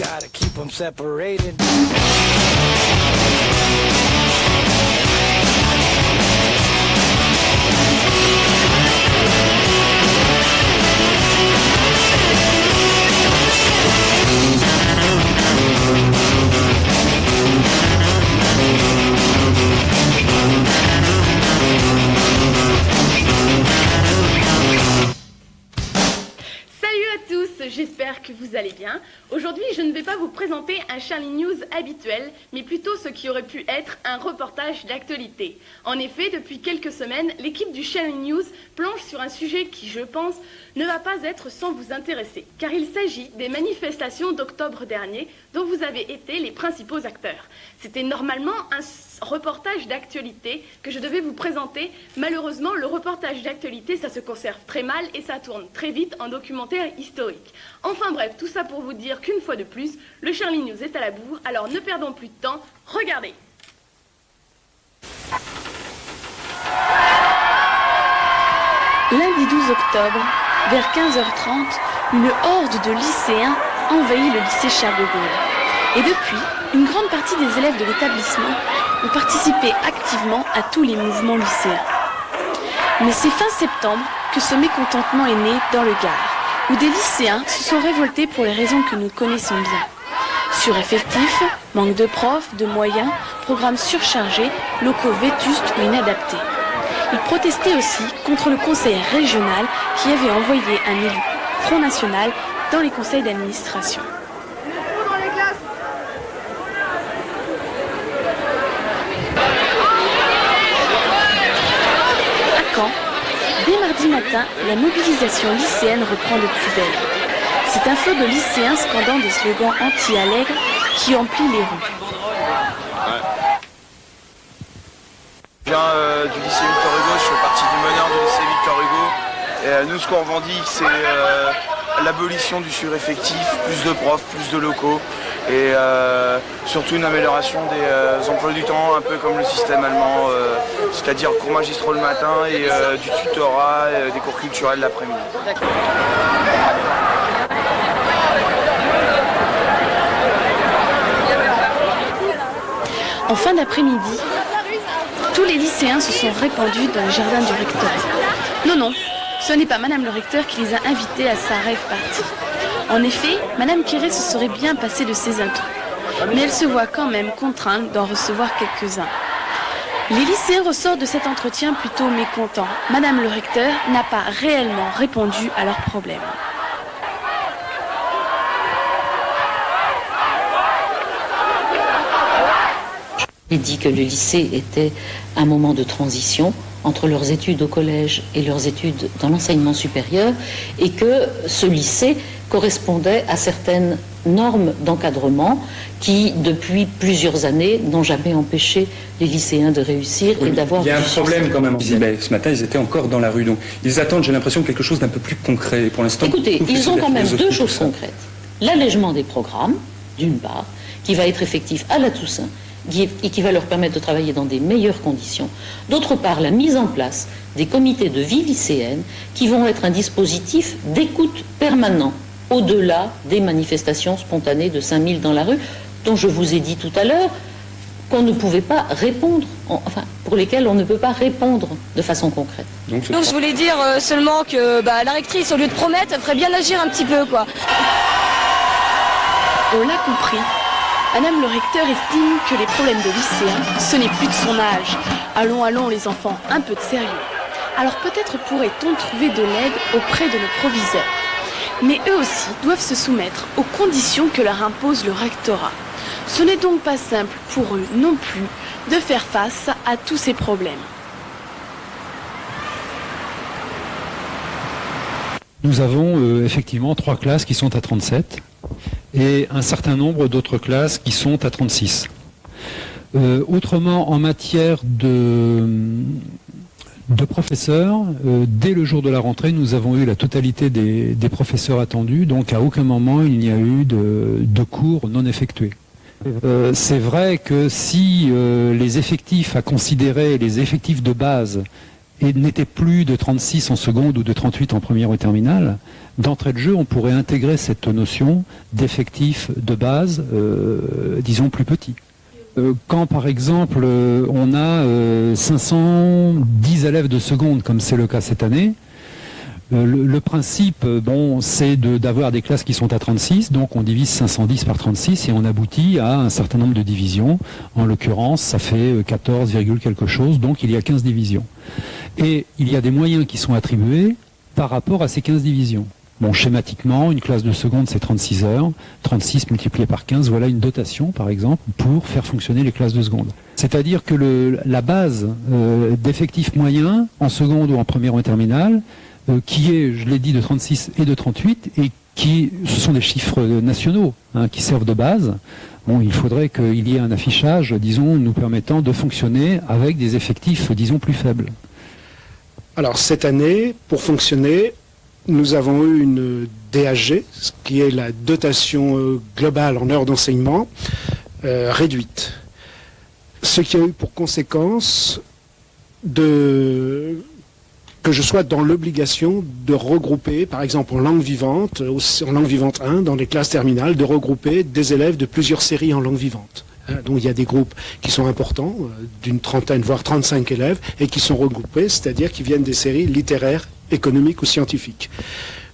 gotta keep them separated. J'espère que vous allez bien. Aujourd'hui, je ne vais pas vous présenter un Charlie News habituel, mais plutôt ce qui aurait pu être un reportage d'actualité. En effet, depuis quelques semaines, l'équipe du Charlie News planche sur un sujet qui, je pense, ne va pas être sans vous intéresser, car il s'agit des manifestations d'octobre dernier dont vous avez été les principaux acteurs. C'était normalement un reportage d'actualité que je devais vous présenter. Malheureusement, le reportage d'actualité, ça se conserve très mal et ça tourne très vite en documentaire historique. Enfin bref, tout ça pour vous dire qu'une fois de plus, le Charlie News est à la bourre, alors ne perdons plus de temps, regardez. Lundi 12 octobre, vers 15h30, une horde de lycéens envahit le lycée Charles de Gaulle. Et depuis, une grande partie des élèves de l'établissement ont participé activement à tous les mouvements lycéens. Mais c'est fin septembre que ce mécontentement est né dans le Gard, où des lycéens se sont révoltés pour les raisons que nous connaissons bien. Sureffectifs, manque de profs, de moyens, programmes surchargés, locaux vétustes ou inadaptés. Ils protestaient aussi contre le conseil régional qui avait envoyé un élu Front National dans les conseils d'administration. À Caen, dès mardi matin, la mobilisation lycéenne reprend de plus belle. C'est un flot de lycéens scandant des slogans anti-allègres qui emplit les rues. Je viens du lycée Victor Hugo, je fais partie du meneur du lycée Victor Hugo. Et nous, ce qu'on revendique, c'est l'abolition du sureffectif, plus de profs, plus de locaux et surtout une amélioration des emplois du temps, un peu comme le système allemand, c'est-à-dire cours magistraux le matin et du tutorat, des cours culturels l'après-midi. En fin d'après-midi, tous les lycéens se sont répandus dans le jardin du rectorat. Non, ce n'est pas Madame le recteur qui les a invités à sa rêve party. En effet, Madame Quéré se serait bien passée de ses intrus. Mais elle se voit quand même contrainte d'en recevoir quelques-uns. Les lycéens ressortent de cet entretien plutôt mécontents. Madame le recteur n'a pas réellement répondu à leurs problèmes. J'ai dit que le lycée était un moment de transition entre leurs études au collège et leurs études dans l'enseignement supérieur et que ce lycée correspondait à certaines normes d'encadrement qui, depuis plusieurs années, n'ont jamais empêché les lycéens de réussir et d'avoir du succès. Il y a un problème quand même. Ce matin, ils étaient encore dans la rue. Donc, ils attendent, j'ai l'impression, quelque chose d'un peu plus concret. Pour l'instant, écoutez, ils ont quand même deux choses concrètes. L'allègement des programmes, d'une part, qui va être effectif à la Toussaint, et qui va leur permettre de travailler dans des meilleures conditions. D'autre part, la mise en place des comités de vie lycéenne qui vont être un dispositif d'écoute permanent au-delà des manifestations spontanées de 5000 dans la rue, dont je vous ai dit tout à l'heure qu'on ne pouvait pas répondre, pour lesquels on ne peut pas répondre de façon concrète. Donc je voulais dire seulement que la rectrice, au lieu de promettre, elle ferait bien agir un petit peu, quoi. On l'a compris. Madame le recteur estime que les problèmes de lycéens, ce n'est plus de son âge. Allons les enfants, un peu de sérieux. Alors peut-être pourrait-on trouver de l'aide auprès de nos proviseurs. Mais eux aussi doivent se soumettre aux conditions que leur impose le rectorat. Ce n'est donc pas simple pour eux non plus de faire face à tous ces problèmes. Nous avons effectivement 3 classes qui sont à 37 et un certain nombre d'autres classes qui sont à 36. Autrement, en matière de professeurs, dès le jour de la rentrée, nous avons eu la totalité des professeurs attendus, donc à aucun moment il n'y a eu de cours non effectués. C'est vrai que si les effectifs à considérer, les effectifs de base, et n'était plus de 36 en seconde ou de 38 en première ou terminale, d'entrée de jeu, on pourrait intégrer cette notion d'effectif de base, disons, plus petit. Quand, par exemple, on a 510 élèves de seconde, comme c'est le cas cette année, le principe, c'est d'avoir des classes qui sont à 36, donc on divise 510 par 36 et on aboutit à un certain nombre de divisions. En l'occurrence, ça fait 14, quelque chose, donc il y a 15 divisions. Et il y a des moyens qui sont attribués par rapport à ces 15 divisions. Bon, schématiquement, une classe de seconde, c'est 36 heures. 36 multiplié par 15, voilà une dotation, par exemple, pour faire fonctionner les classes de seconde. C'est-à-dire que la base d'effectifs moyens, en seconde ou en première ou en terminale, qui est, je l'ai dit, de 36 et de 38, et ce sont des chiffres nationaux qui servent de base. Bon, il faudrait qu'il y ait un affichage, disons, nous permettant de fonctionner avec des effectifs, disons, plus faibles. Alors, cette année, pour fonctionner, nous avons eu une DAG, ce qui est la dotation globale en heures d'enseignement, réduite. Ce qui a eu pour conséquence que je sois dans l'obligation de regrouper, par exemple en langue vivante 1, dans les classes terminales, de regrouper des élèves de plusieurs séries en langue vivante. Donc il y a des groupes qui sont importants, d'une trentaine, voire 35 élèves, et qui sont regroupés, c'est-à-dire qui viennent des séries littéraires, économiques ou scientifiques.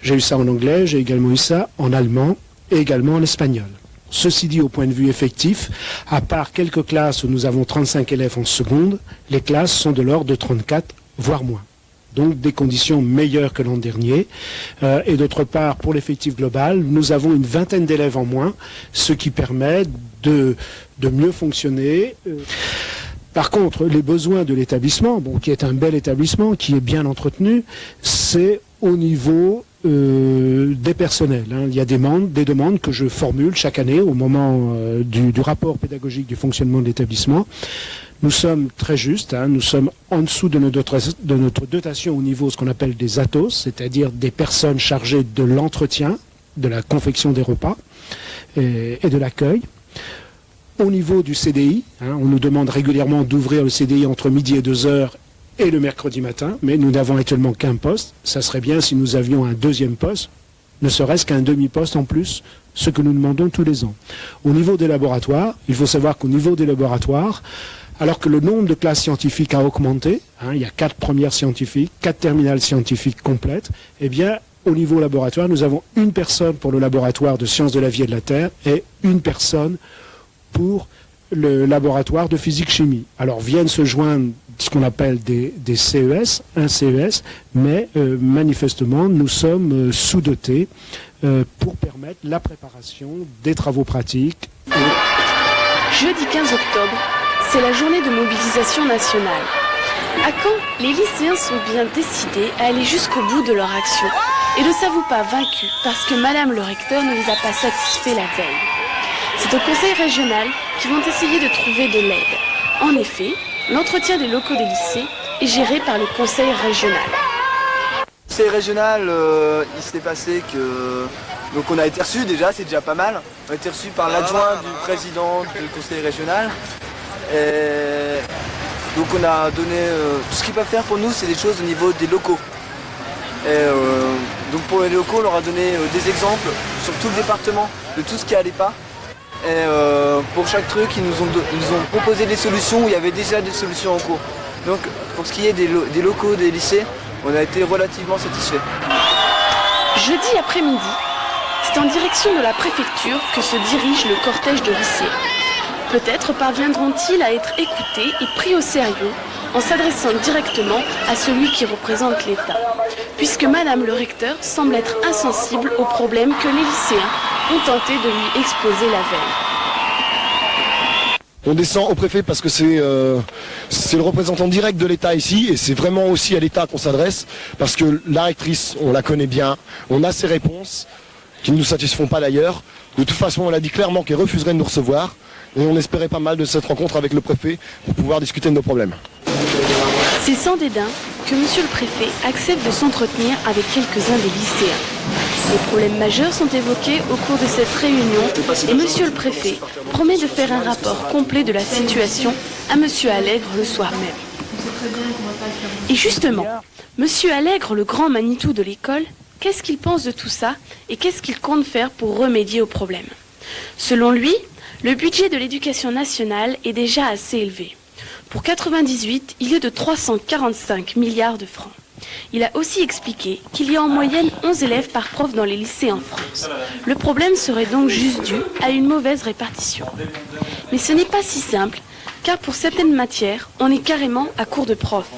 J'ai eu ça en anglais, j'ai également eu ça en allemand et également en espagnol. Ceci dit, au point de vue effectif, à part quelques classes où nous avons 35 élèves en seconde, les classes sont de l'ordre de 34, voire moins. Donc des conditions meilleures que l'an dernier. Et d'autre part, pour l'effectif global, nous avons une vingtaine d'élèves en moins, ce qui permet de mieux fonctionner. Par contre, les besoins de l'établissement, qui est un bel établissement, qui est bien entretenu, c'est au niveau des personnels. Il y a des demandes que je formule chaque année au moment du rapport pédagogique du fonctionnement de l'établissement. Nous sommes très justes, nous sommes en dessous de notre dotation au niveau ce qu'on appelle des ATOS, c'est-à-dire des personnes chargées de l'entretien, de la confection des repas et de l'accueil. Au niveau du CDI, on nous demande régulièrement d'ouvrir le CDI entre midi et 2h et le mercredi matin, mais nous n'avons actuellement qu'un poste. Ça serait bien si nous avions un deuxième poste, ne serait-ce qu'un demi-poste en plus, ce que nous demandons tous les ans. Au niveau des laboratoires, il faut savoir qu'au niveau des laboratoires, alors que le nombre de classes scientifiques a augmenté, il y a 4 premières scientifiques, 4 terminales scientifiques complètes, eh bien, au niveau laboratoire, nous avons une personne pour le laboratoire de sciences de la vie et de la Terre et une personne pour le laboratoire de physique-chimie. Alors viennent se joindre ce qu'on appelle des CES, un CES, mais manifestement nous sommes sous-dotés pour permettre la préparation des travaux pratiques. Jeudi 15 octobre, c'est la journée de mobilisation nationale. À Caen, les lycéens sont bien décidés à aller jusqu'au bout de leur action et ne s'avouent pas vaincus parce que Madame le recteur ne les a pas satisfaits la veille. C'est au conseil régional qu'ils vont essayer de trouver de l'aide. En effet, l'entretien des locaux des lycées est géré par le conseil régional. Le conseil régional, il s'est passé que... Donc on a été reçus déjà, c'est déjà pas mal. On a été reçus par l'adjoint du président du conseil régional. Et donc on a donné... tout ce qu'ils peuvent faire pour nous, c'est des choses au niveau des locaux. Et donc pour les locaux, on leur a donné des exemples sur tout le département de tout ce qui allait pas. Et pour chaque truc, ils nous ont proposé des solutions où il y avait déjà des solutions en cours. Donc pour ce qui est des locaux des lycées, on a été relativement satisfaits. Jeudi après-midi, c'est en direction de la préfecture que se dirige le cortège de lycéens. Peut-être parviendront-ils à être écoutés et pris au sérieux en s'adressant directement à celui qui représente l'État, puisque Madame le recteur semble être insensible aux problèmes que les lycéens ont tenté de lui exposer la veille. On descend au préfet parce que c'est le représentant direct de l'État ici et c'est vraiment aussi à l'État qu'on s'adresse parce que la rectrice, on la connaît bien, on a ses réponses qui ne nous satisfont pas d'ailleurs. De toute façon, on a dit clairement qu'elle refuserait de nous recevoir et on espérait pas mal de cette rencontre avec le préfet pour pouvoir discuter de nos problèmes. C'est sans dédain que Monsieur le Préfet accepte de s'entretenir avec quelques-uns des lycéens. Les problèmes majeurs sont évoqués au cours de cette réunion et Monsieur le Préfet promet de faire un rapport complet de la situation à Monsieur Allègre le soir même. Et justement, Monsieur Allègre, le grand Manitou de l'école, qu'est-ce qu'il pense de tout ça et qu'est-ce qu'il compte faire pour remédier au problème? Selon lui, le budget de l'éducation nationale est déjà assez élevé. Pour 1998, il est de 345 milliards de francs. Il a aussi expliqué qu'il y a en moyenne 11 élèves par prof dans les lycées en France. Le problème serait donc juste dû à une mauvaise répartition. Mais ce n'est pas si simple, car pour certaines matières, on est carrément à court de profs.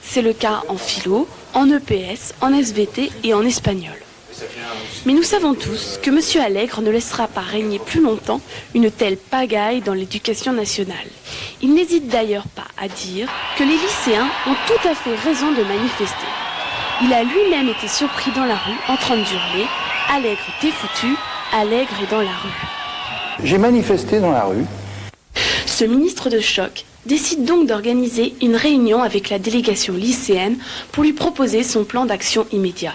C'est le cas en philo, en EPS, en SVT et en espagnol. Mais nous savons tous que M. Allègre ne laissera pas régner plus longtemps une telle pagaille dans l'éducation nationale. Il n'hésite d'ailleurs pas à dire que les lycéens ont tout à fait raison de manifester. Il a lui-même été surpris dans la rue en train d'hurler « Allègre, t'es foutu, Allègre est dans la rue ». J'ai manifesté dans la rue. Ce ministre de choc décide donc d'organiser une réunion avec la délégation lycéenne pour lui proposer son plan d'action immédiat.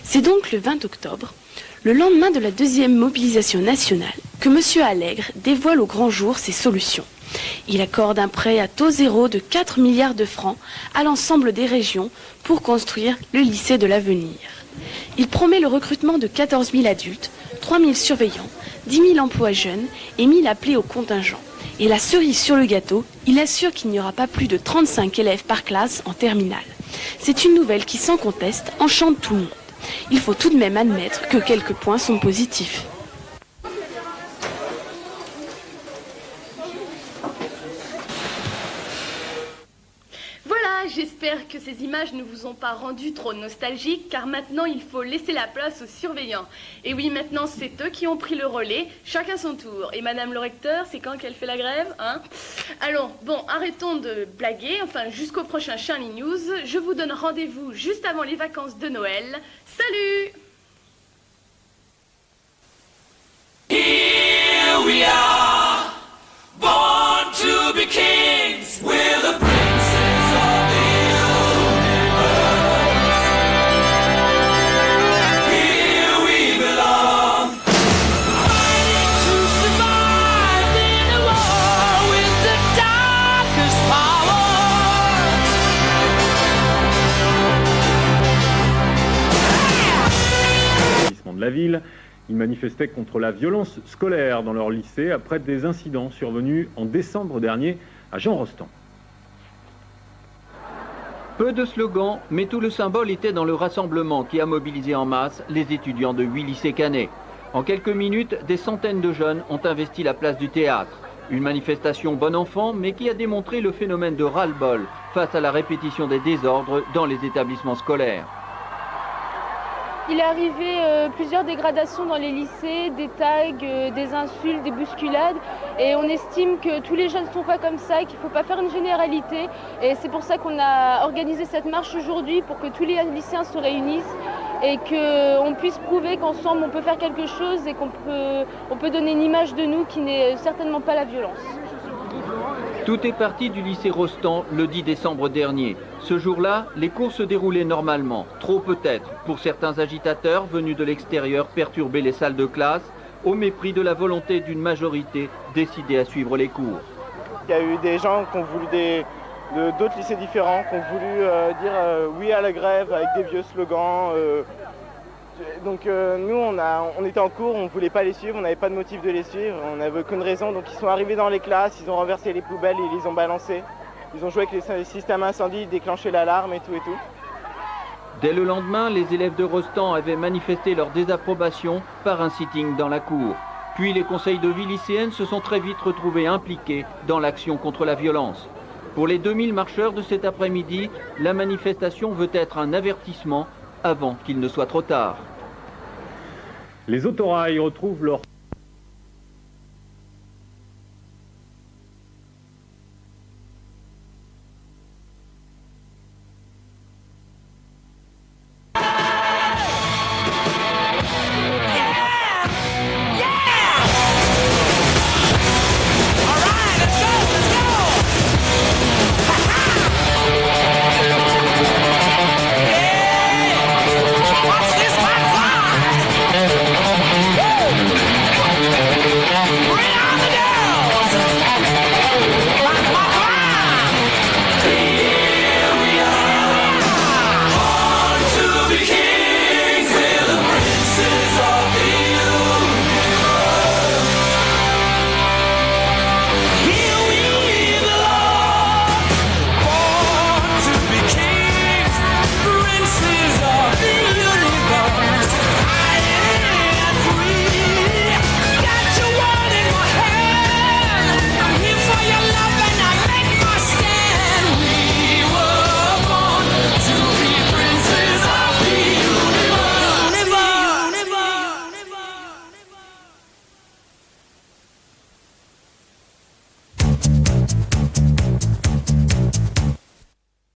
C'est donc le 20 octobre, le lendemain de la deuxième mobilisation nationale, que M. Allègre dévoile au grand jour ses solutions. Il accorde un prêt à taux zéro de 4 milliards de francs à l'ensemble des régions pour construire le lycée de l'avenir. Il promet le recrutement de 14 000 adultes, 3 000 surveillants, 10 000 emplois jeunes et 1 000 appelés au contingent. Et la cerise sur le gâteau, il assure qu'il n'y aura pas plus de 35 élèves par classe en terminale. C'est une nouvelle qui, sans conteste, enchante tout le monde. Il faut tout de même admettre que quelques points sont positifs. Voilà, j'espère que ces images ne vous ont pas rendu trop nostalgiques, car maintenant il faut laisser la place aux surveillants. Et oui, maintenant c'est eux qui ont pris le relais, chacun son tour. Et Madame le recteur, c'est quand qu'elle fait la grève, hein? Allons, bon, arrêtons de blaguer, enfin jusqu'au prochain Charlie News. Je vous donne rendez-vous juste avant les vacances de Noël. Salut! Here we are, born to be kings, we're the princes of the universe. Here we belong, fighting to survive in a war with the darkest powers. De la ville, ils manifestaient contre la violence scolaire dans leur lycée après des incidents survenus en décembre dernier à Jean Rostand. Peu de slogans, mais tout le symbole était dans le rassemblement qui a mobilisé en masse les étudiants de 8 lycées caennais. En quelques minutes, des centaines de jeunes ont investi la place du théâtre. Une manifestation bon enfant, mais qui a démontré le phénomène de ras-le-bol face à la répétition des désordres dans les établissements scolaires. Il est arrivé plusieurs dégradations dans les lycées, des tags, des insultes, des bousculades. Et on estime que tous les jeunes ne sont pas comme ça, qu'il ne faut pas faire une généralité. Et c'est pour ça qu'on a organisé cette marche aujourd'hui, pour que tous les lycéens se réunissent et qu'on puisse prouver qu'ensemble on peut faire quelque chose et qu'on peut donner une image de nous qui n'est certainement pas la violence. Tout est parti du lycée Rostand le 10 décembre dernier. Ce jour-là, les cours se déroulaient normalement, trop peut-être, pour certains agitateurs venus de l'extérieur perturber les salles de classe, au mépris de la volonté d'une majorité décidée à suivre les cours. Il y a eu des gens qui ont voulu d'autres lycées différents, qui ont voulu dire oui à la grève avec des vieux slogans. Donc nous, on était en cours, on ne voulait pas les suivre, on n'avait pas de motif de les suivre, on n'avait aucune raison. Donc ils sont arrivés dans les classes, ils ont renversé les poubelles, ils les ont balancées. Ils ont joué avec les systèmes incendie, déclenché l'alarme et tout et tout. Dès le lendemain, les élèves de Rostand avaient manifesté leur désapprobation par un sitting dans la cour. Puis les conseils de vie lycéennes se sont très vite retrouvés impliqués dans l'action contre la violence. Pour les 2000 marcheurs de cet après-midi, la manifestation veut être un avertissement avant qu'il ne soit trop tard. Les autorails retrouvent leur